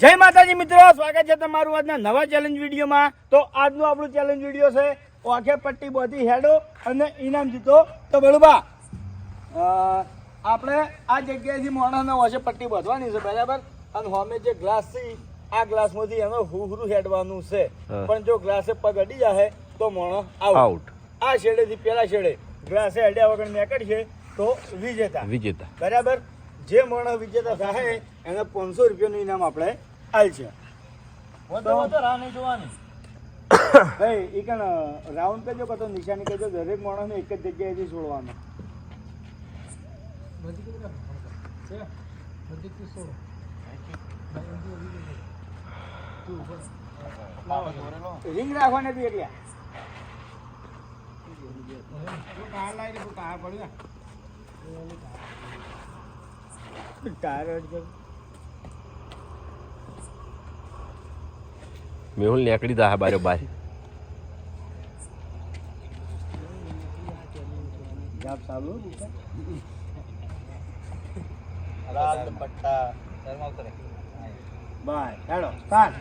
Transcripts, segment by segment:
જય માતાજી મિત્રો, સ્વાગત છે તમારું આજના નવા ચેલેન્જ વિડીયોમાં। તો આજનું આપણું ચેલેન્જ વિડીયો છે ઓખે પટ્ટી બોધી હેડો અને ઇનામ જીતો। તો બળુબા આપણે આ જગ્યાએથી મોણાને ઓખે પટ્ટી બોધવાની છે, બરાબર? અને સામે જે ગ્લાસ છે આ ગ્લાસમાંથી એનો હુહરું હેડવાનું છે, પણ જો ગ્લાસે પગ અડી જાય તો મોણો આઉટ। આ છેડેથી પેલા છેડે ગ્લાસે અડ્યા વગર નીકળશે તો વિજેતા, બરાબર? જે માણસ વિજેતા થાય એને 500 રૂપિયાનું ઇનામ આપણે આલશે। ભાઈ એ કણ રાઉન્ડ કરજો કાં તો નિશાની કરજો, દરેક માણસને એક જ જગ્યાએથી છોડવાનો। રિંગ રાખવાની હતી એટલે મેહુલ નીકળી દા બારે બાર જાપ ચાલુ બાય હેડો સ્ટાર્ટ।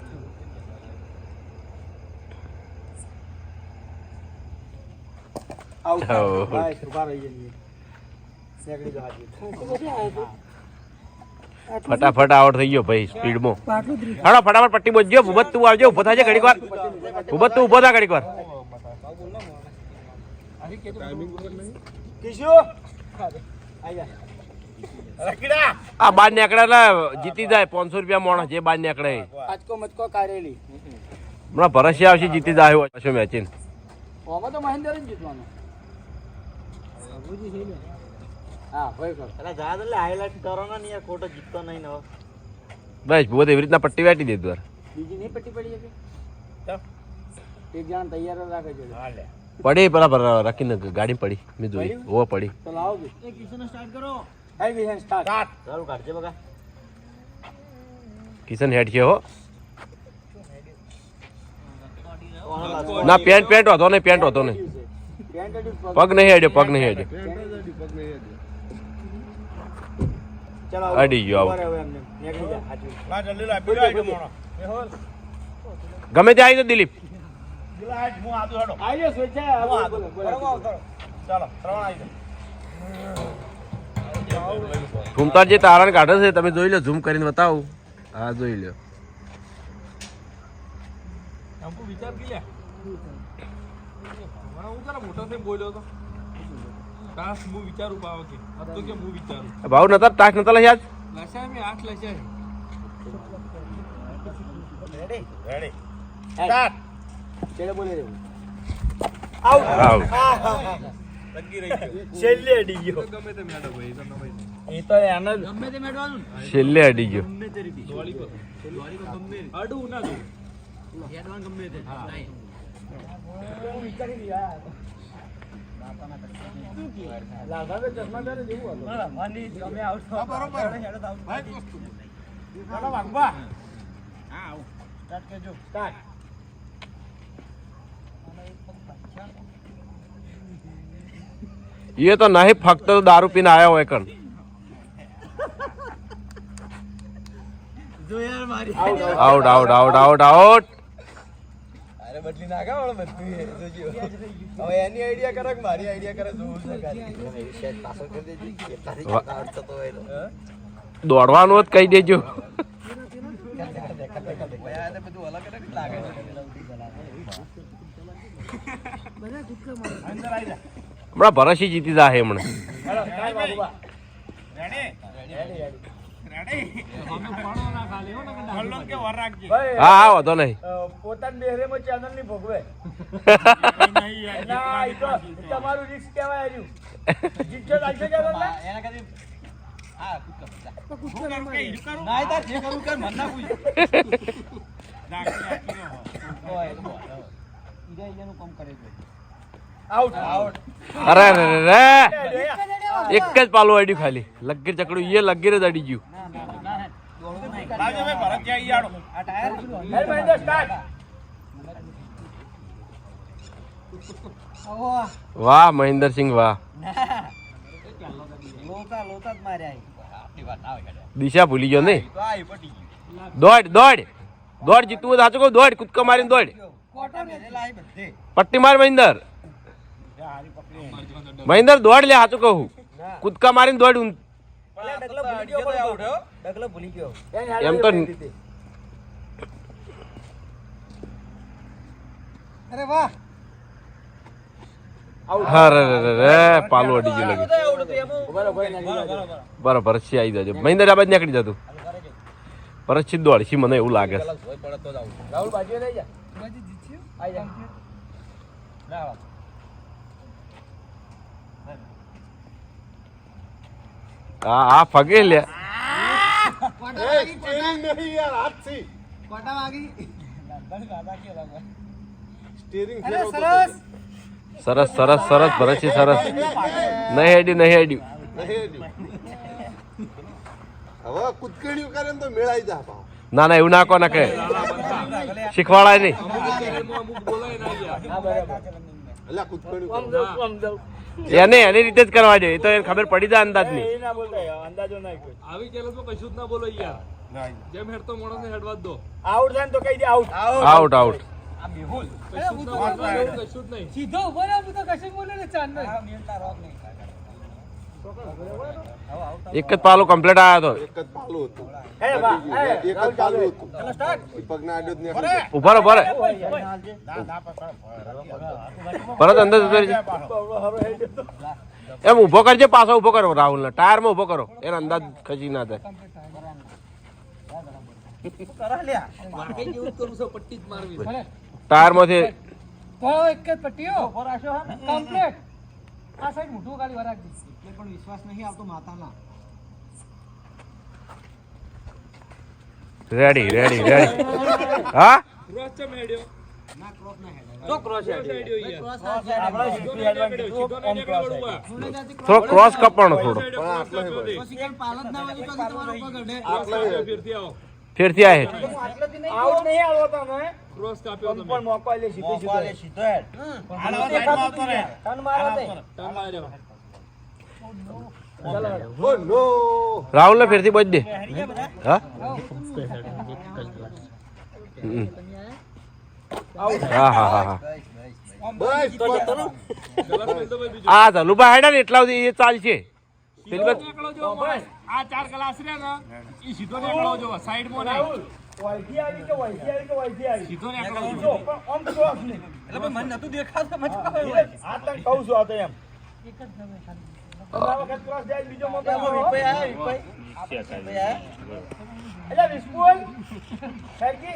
આઉટ બાય સુપર રહી જઈએ નીકળી દો હાજી ફટાફટ આઉટ થઈ ગયો ભાઈ સ્પીડમાં। હાલો ફટાફટ પટ્ટી બોજજો। ભૂબત તું આવજો, ઉભો થાજે ઘડીક વાર। ભૂબત તું ઉભો થા ઘડીક વાર। આ બાર નીકળેલા જીતી જાય 500 રૂપિયા મોણસ જે બાર નીકળે આજકો મચકો કારેલી હમણાં ભરસિયા આવશે જીતી જાય પાછો મેચિન। ઓમાં તો મહેન્દ્ર જ જીતવાનો। હા ભાઈ કર અરે જા દે હાઈલાઈટ કરો ને યાર, ખોટો જીતતો નહીં ને બસ ભૂબત એવી રીતના પટ્ટી વાટી દે તું। બીજી નહીં પટ્ટી પડી જશે તો એક જણ તૈયાર રાખે છે। હા લે પડી બરાબર રાખીને ગાડી પડી મેં જોઈ ઓ પડી। તો લાવો બે એક કિશન સ્ટાર્ટ કરો। હાઈ કિશન સ્ટાર્ટ ચાલુ કાઢજે બગા। કિશન હેડ છે હો ના પેન્ટ હોતો નહીં, પેન્ટ હોતો નહીં, પગ નહીં હેડ્યો, પગ નહીં હેડ્યો, અડી ગયો। ગમે તે આવી તો દિલીપ ઘૂમતા જે તારણ કાઢે છે તમે જોઈ લો, ઝૂમ કરીને બતાવું। હા જોઈ લો ભાવ નતા ટાસ્ક નતા લઈ આજ છેલ્લે અડી ગયો। છેલ્લે અડી ગયો। ये तो नहीं फक्त तो दारू पीने आया हुआ है कल। Out out out out out. અરે બદલી નાખા વાળો બધું એ જોજો હવે એની આઈડિયા કરે કે મારી આઈડિયા કરે જોવું છે ગાડી શેટ પાછળ કરી દેજો કેટલા આઉટ થતો હોય તો દોડવાનું જ કહી દેજો। બધું અલગ અલગ લાગે છે હમણાં ભરસી જીતી જાય હમણાં। હા હા વાંધો નહીં, પોતાની બેહરેમાં ચેનલ ની ભોગવે તમારું રિસ્ક કહેવાય આવ્યું જીતજો લાગશે ચેનલ ને એના કદી અરે રે એક જ પાલો અડ્યું ખાલી લગીર ચકડું એ લગીર જ અડી ગયું। વાહ મહેન્દ્રસિંહ વાહ, દિશા ભૂલી ગયો ને। દોડ દોડ દોડ જીતવું હોય તો સાચું કહું દોડ કૂદકા મારીને દોડ પટ્ટી માર મહિન્દર મહિન્દર દોડ લે સાચું કહું કૂદકા મારીને દોડ એમ તો અરે વાહ અરે પાલું અડી ગયું લાગે બરાબર પરસી આવી જજો મહિન્દર આ બાજુ નીકળી જતું પરસી દોડશી મને એવું લાગે રાહુલ બાજુ લઈ જા બાજી જીત્યો આઈ જા આ ફગે લે કોટા વાગી સ્ટીરિંગ અરે સરસ સરસ સરસ સરસ ભરતસિંહ સરસ નહીં હેડ્યું નહીં હેડ્યું હવે કુદકડીયું કરે ને તો મેળાઈ જા પાવ ના ના એવું ના કહો ના કે શીખવાડાય નહીં એટલે કુદકડીયું આમ જાઉં એને એની રીતે જ કરવા જોઈએ એ તો એને ખબર પડી જાય અંદાજની એ ના બોલતા અંદાજો ના કોઈ આવી ચેલેન્જમાં કશું જ ના બોલો યાર જેમ હેડતો માણસને હેડવા જ દો આઉટ થાય ને તો કહી દે આઉટ આઉટ આઉટ કશું જ નહીં સીધો ઉભો રહો હું તો કશું બોલે ને ચાંદ એક જ પાલો કમ્પ્લીટ આવ્યો હતો એક જ પાલું હતું હે બા એક જ પાલું હતું પગના આડો જ નીકળી ઉભો રહો ભરે ભરત અંદર જતો રહેજે. એમ ઉભો કરજે પાછો ઉભો કરો રાહુલ ને ટાયર માં ઉભો કરો એનો અંદાજ ખસી ના થાય ટાયર માંથી તો એક જ પટ્ટીઓ કમ્પ્લીટ આ સાઈડ મોટું ખાલી વરાક દીધી એટલે પણ વિશ્વાસ નહીં આવતો માતાના રેડી રેડી રેડી હા ક્રોસ ચમ હેડ્યો આપણે સીધું હેડવાનું કીધું, આમ cross હેડ. થોડો ક્રોસ કપવાનો થોડો ફેરથી આવો ફેરથી આ હેઠ. આઉટ નહીં આવતો તમે ક્રોસ કાપ્યો તમે પણ મોકો આલે સીધો સીધો હેડ ટર્ન મારો તે ટર્ન માર્યો ઓ નો રાહુલ ને ફેરથી બચ દે હા હા હા હા હા બસ તો ગલાસ મેલ દો ભાઈ બીજો આ ધલુભા હેડા ને એટલા સુધી એ ચાલશે પેલી બાજુ નીકળો જો આ 4 ગ્લાસ રે ને ઈ સીધો નીકળો જો સાઈડ માં નહીં વાયથી આવી કે વાયથી આવી કે વાયથી આવી સીધો નીકળો જો જો પણ આમ cross નહીં. આ તને કહું છું આ તો એમ આ વખત cross જાય બીજો મોકો આવ્યો. અલ્યા વિસ્પુલ સરકી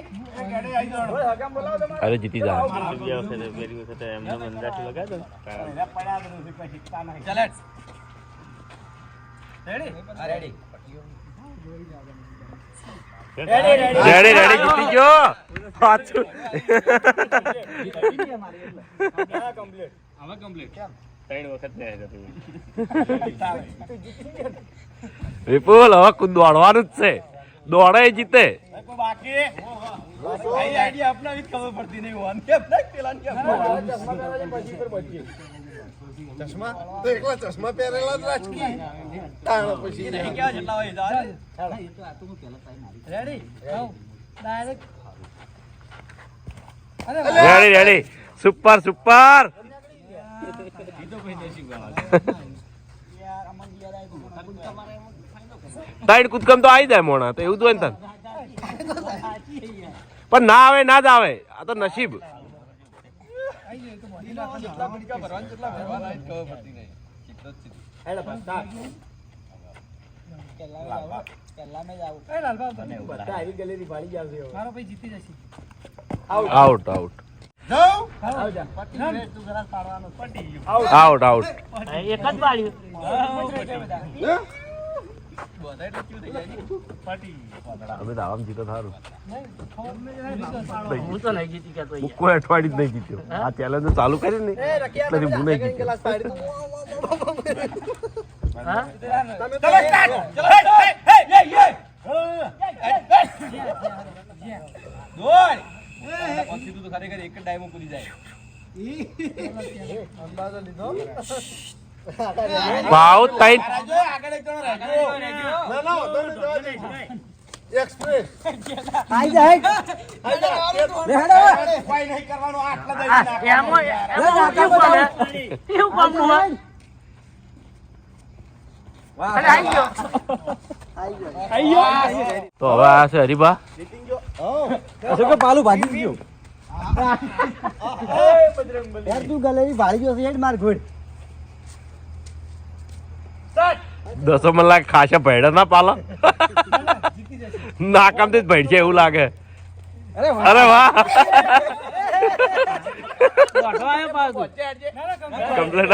ઓય હગામ બોલાવો તમારે અરે જીતી જા રેડી રેડી જીતી ગયો પાછું હવે કમ્પ્લીટ વિપુલ હવે કુદ દોડવાનું જ છે દોડે એ જીતે બાકી આઈડિયા અપનાવી ખબર પડતી નહીં હોવાની અપનાવી પેલાની ચશ્મા પહેરવા પછી પર બચી ચશ્મા તો એકલા ચશ્મા પહેરેલા જ રાખી તાણ પછી નહીં કેવા જેટલા હોય ready direct ready ready super super side કૂદકમ તો આવી જાય મોણા તો એવું તો હોય ને તને પણ ના આવે ના જ આવે આ તો નસીબ એ લાલબા બધા આવી ગેલેરી ભાડી જાવ છે મારો ભાઈ જીતી જશે આઉટ આઉટ આવજા તું ઘરાસ પાડવાનો પટી ગયું આઉટ આઉટ અમે તો આમ જીતો થારું કોઈ અઠવાડિયું જ નહીં જીત્યો આ ચેલેન્જ ચાલુ કરી ને એટલે હું નહીં જીત્યો ભાવ તઈ ના ના તો જવા દે એક્સપ્રેસ આઈ જાય કોઈ નહીં કરવાનું આટલા દઈ તો હવે આ છે હરીબા પાલું ભાજી ગયું યાર તું ગલેરી ભાળી ગયો છે હેડ માર ઘોડ દસો મને લાગે ખાસા ભેડા ના પાલા નાકામથી જ ભેડ છે એવું લાગે અરે વાહ કમ્પ્લેટ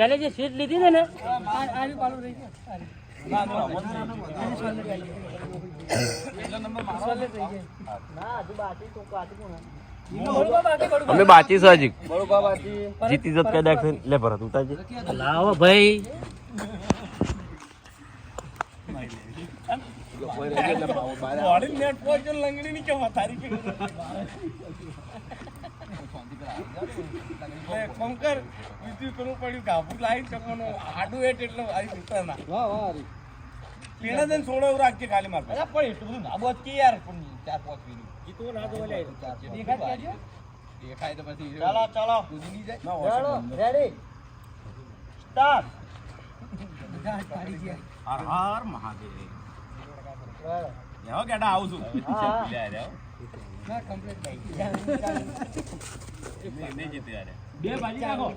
એને જે સીટ લીધી છે ને અમે બાચી છે હજી જીતી જત કઈ દેખ લે ભરત ઉતાજી લાવો ભાઈ બોડી નેટ પોઈન્ટ લંગડી ની કેવા તારી કે કોંકર બીજું કરવું પડ્યું કાપુ લાઈન ચકોનો આડું એટ એટલે આવી ઉતર ના વાહ વાહ પેલા દિન છોડો રાખજે ખાલી માર અરે પણ એટલું બધું ના બોત કે યાર પણ 4-5 મિનિટ ઈ તો ના દો લે દેખાય તો પછી ચાલો ચાલો કૂદી ની જાય ચાલો રેડી સ્ટાર્ટ હર હર મહાદેવ યાર કેડા આવું છું લે રે ના કમ્પ્લીટ થઈ નહીં જીતે યાર બે બાજી નાખો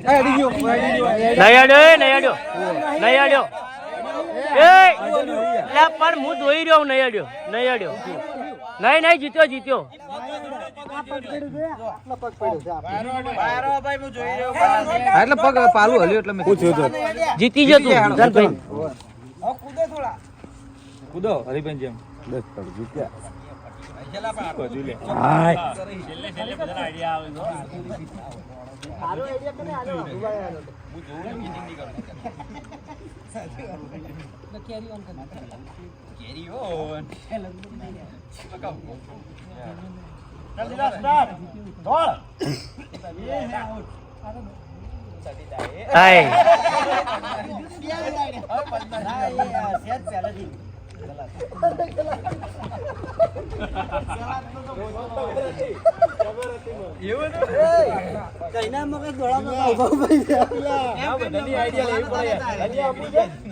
રેડી ગયો નહીં આડ્યો નહીં આડ્યો એ લે પણ હું જોઈ રહ્યો નહીં આડ્યો નહીં જીત્યો એટલે પગ પાલું હલ્યો એટલે મેં પૂછ્યું તો જીતી જતું ધનભાઈ કૂદો હરીબેન જેમ 10 પગ જીત્યા છેલ્લે બધા આઈડિયા આવે સારો આઈડિયા કને આનો કેરી ઓન કર કેરી ઓન જલ્દી સ્ટાર્ટ દોડ હાય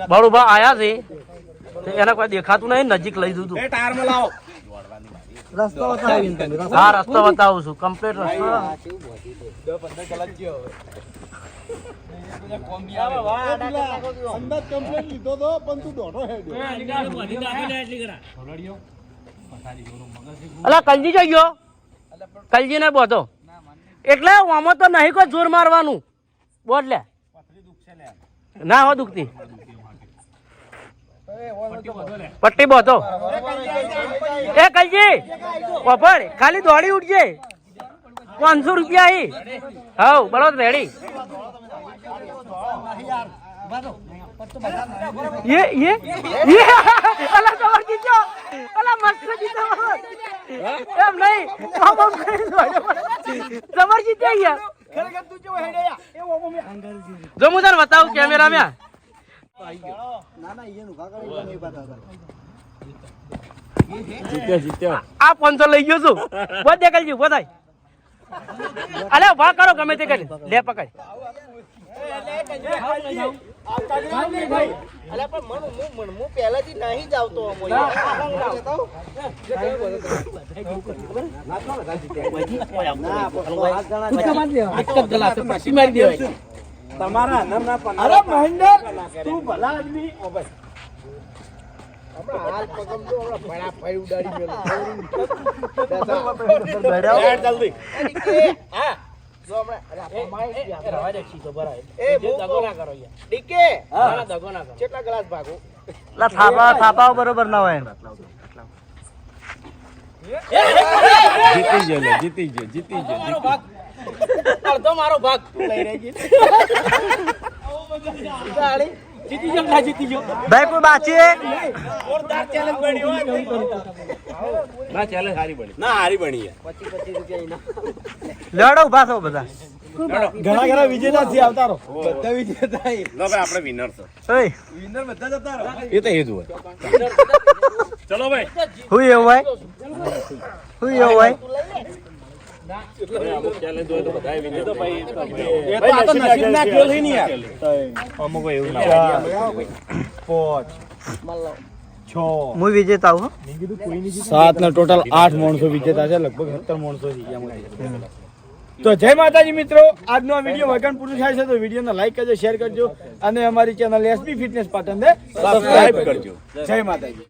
બળુભા આયા છે તો એને કોઈ દેખાતું નહીં નજીક લઈ દીધું ટાયરમાં લાવો રસ્તો બતાવીને તમે હા રસ્તો બતાવું છું કમ્પ્લીટ રસ્તો 15 કલાક ગયો હવે કોમ્બી આવે અંદાજ કમ્પ્લીટ લીધો તો પણ તું દોઢો હેડ્યો અલા કલજી જઈ ગયો કલજી ને બોધો એટલે આમાં તો નહીં કોઈ જોર મારવાનું બોલ લે ના હો દુખતી પટ્ટી બોધો એ કલજી પપડ ખાલી દોડી ઉઠજે 500 રૂપિયા હી હવ બરોબર રેડી ये अला कवर जीतो अला मस्त जीतो एम नहीं हम जबर जीते या ખરેખર તું કેવો હેડ્યા એવો મે जो मुझे बताओ कैमरा में ના ના ઈયન ઉભા કરી નહીં બતાતા જીત્યો આ 500 લઈ ગયો છું બોલ દેખલજી બોલાય અલે વા કરો ગમે તે કરી લે પકડ અલા પણ હું પહેલાથી નહીં જ આવતો તમારા અરે મહેન્દ્ર તું ભલા આદમી હાલ પગમ તો ભડા ફાઈ ઉડાડી ગયો જલ્દી હા જો હમણાં રવા દે છી તો ભરાય એ દગો ના કરો યાર ડીકે હા દગો ના કરો કેટલા ગ્લાસ ભાગો લા થાપા બરોબર ના હોય જીતી ગયો અડધો મારો ભાગ લઈ રહી જીતી ગયો ભાઈ કોઈ બાચી જોરદાર ચેલેન્જ બની હોય ના ચેલેન્જ હારી બની ના હારી બની યાર 25 રૂપિયા લડો ઉભા થો બધા ઘણા ઘણા વિજેતા છે આવતા રહો બધા વિજેતા લો ભાઈ આપણે વિનર છે ઓય વિનર બધા જતા રહો. એ તો એ જ હોય ચલો ભાઈ હું એવું હોય હું એવું હોય એ તો આ તો નસીબના ખેલ છે ને યાર. અમુક એવું ના 5 6 હું વિજેતા આવું હો. 7 ના ટોટલ 8 માણસો વિજેતા છે લગભગ 17 માણસો છે એમાંથી. તો જય માતાજી મિત્રો, આજનો આ વિડીયો વગન પૂરું થાય છે તો વિડીયોને લાઈક કરજો, શેર કરજો અને અમારી ચેનલ એસબી ફિટનેસ પાટણને સબસ્ક્રાઇબ કરજો. જય માતાજી.